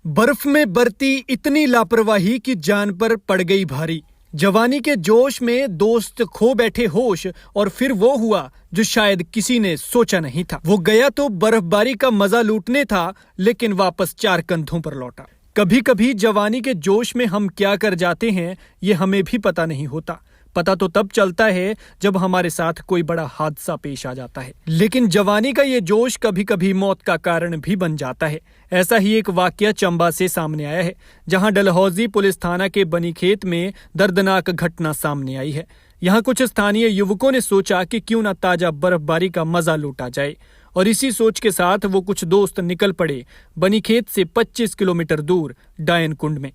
बर्फ में बरती इतनी लापरवाही कि जान पर पड़ गई भारी। जवानी के जोश में दोस्त खो बैठे होश, और फिर वो हुआ जो शायद किसी ने सोचा नहीं था। वो गया तो बर्फबारी का मजा लूटने था, लेकिन वापस चार कंधों पर लौटा। कभी कभी जवानी के जोश में हम क्या कर जाते हैं ये हमें भी पता नहीं होता। पता तो तब चलता है जब हमारे साथ कोई बड़ा हादसा पेश आ जाता है। लेकिन जवानी का ये जोश कभी कभी मौत का कारण भी बन जाता है। ऐसा ही एक वाकया चंबा से सामने आया है, जहां डलहौजी पुलिस थाना के बनीखेत में दर्दनाक घटना सामने आई है। यहाँ कुछ स्थानीय युवकों ने सोचा कि क्यों न ताजा बर्फबारी का मजा लूटा जाए, और इसी सोच के साथ वो कुछ दोस्त निकल पड़े बनीखेत से 25 किलोमीटर दूर डायन कुंड में।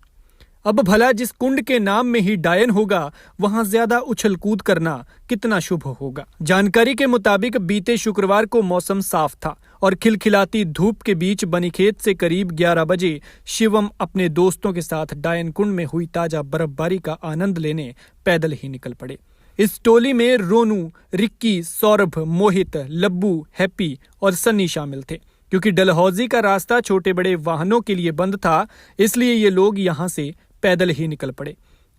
अब भला जिस कुंड के नाम में ही डायन होगा, वहां ज्यादा उछल कूद करना कितना शुभ होगा। जानकारी के मुताबिक बीते शुक्रवार को मौसम साफ था और खिलखिलाती धूप के बीच बनीखेत से करीब 11 बजे शिवम अपने दोस्तों के साथ डायन कुंड में हुई ताजा बर्फबारी का आनंद लेने पैदल ही निकल पड़े। इस टोली में रोनू, रिक्की, सौरभ, मोहित, लब्बू, हैप्पी और सन्नी शामिल थे। क्योंकि डलहौजी का रास्ता छोटे बड़े वाहनों के लिए बंद था, इसलिए ये लोग यहाँ से पैदल ही निकल पड़े।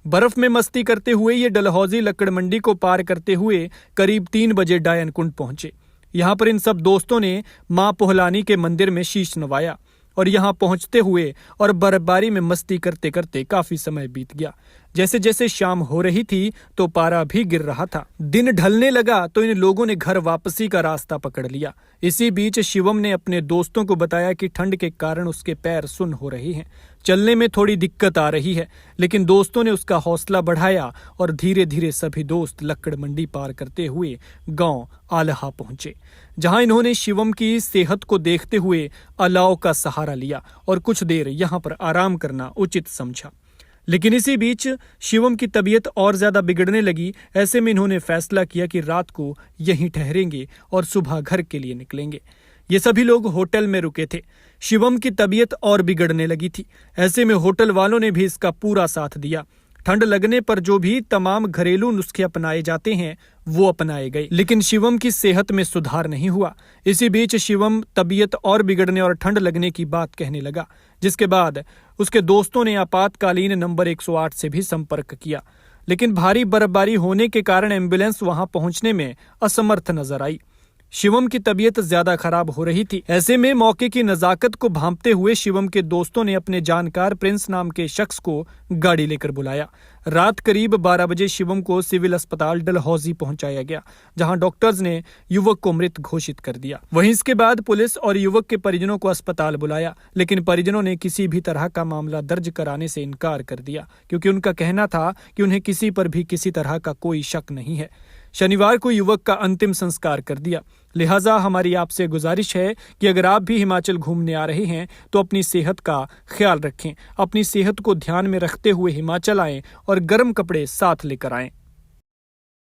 बर्फ में मस्ती करते हुए ये डलहौजी लक्कड़ मंडी को पार करते हुए करीब 3 बजे डायन कुंड पहुंचे। यहाँ पर इन सब दोस्तों ने मां पोहलानी के मंदिर में शीश नवाया, और यहाँ पहुंचते हुए और बर्फबारी में मस्ती करते करते काफी समय बीत गया। जैसे जैसे शाम हो रही थी तो पारा भी गिर रहा था। दिन ढलने लगा तो इन लोगों ने घर वापसी का रास्ता पकड़ लिया। इसी बीच शिवम ने अपने दोस्तों को बताया कि ठंड के कारण उसके पैर सुन्न हो रहे हैं, चलने में थोड़ी दिक्कत आ रही है। लेकिन दोस्तों ने उसका हौसला बढ़ाया और धीरे धीरे सभी दोस्त लक्कड़ मंडी पार करते हुए गांव आलहा पहुंचे, जहां इन्होंने शिवम की सेहत को देखते हुए अलाव का सहारा लिया और कुछ देर यहां पर आराम करना उचित समझा। लेकिन इसी बीच शिवम की तबीयत और ज्यादा बिगड़ने लगी। ऐसे में इन्होंने फैसला किया कि रात को यहीं ठहरेंगे और सुबह घर के लिए निकलेंगे। ये सभी लोग होटल में रुके थे। शिवम की तबीयत और बिगड़ने लगी थी। ऐसे में होटल वालों ने भी इसका पूरा साथ दिया। ठंड लगने पर जो भी तमाम घरेलू नुस्खे अपनाए जाते हैं वो अपनाए गए, लेकिन शिवम की सेहत में सुधार नहीं हुआ। इसी बीच शिवम तबीयत और बिगड़ने और ठंड लगने की बात कहने लगा, जिसके बाद उसके दोस्तों ने आपातकालीन नंबर 108 से भी संपर्क किया। लेकिन भारी बर्फबारी होने के कारण एम्बुलेंस वहां पहुंचने में असमर्थ नजर आई। शिवम की तबीयत ज्यादा खराब हो रही थी। ऐसे में मौके की नजाकत को भांपते हुए शिवम के दोस्तों ने अपने जानकार प्रिंस नाम के शख्स को गाड़ी लेकर बुलाया। रात करीब 12 बजे शिवम को सिविल अस्पताल डलहौजी पहुंचाया गया, जहां डॉक्टर्स ने युवक को मृत घोषित कर दिया। वहीं इसके बाद पुलिस और युवक के परिजनों को अस्पताल बुलाया, लेकिन परिजनों ने किसी भी तरह का मामला दर्ज कराने से इनकार कर दिया, क्योंकि उनका कहना था कि उन्हें किसी पर भी किसी तरह का कोई शक नहीं है। शनिवार को युवक का अंतिम संस्कार कर दिया। लिहाजा हमारी आपसे गुजारिश है कि अगर आप भी हिमाचल घूमने आ रहे हैं तो अपनी सेहत का ख्याल रखें। अपनी सेहत को ध्यान में रखते हुए हिमाचल आएं और गर्म कपड़े साथ लेकर आएं।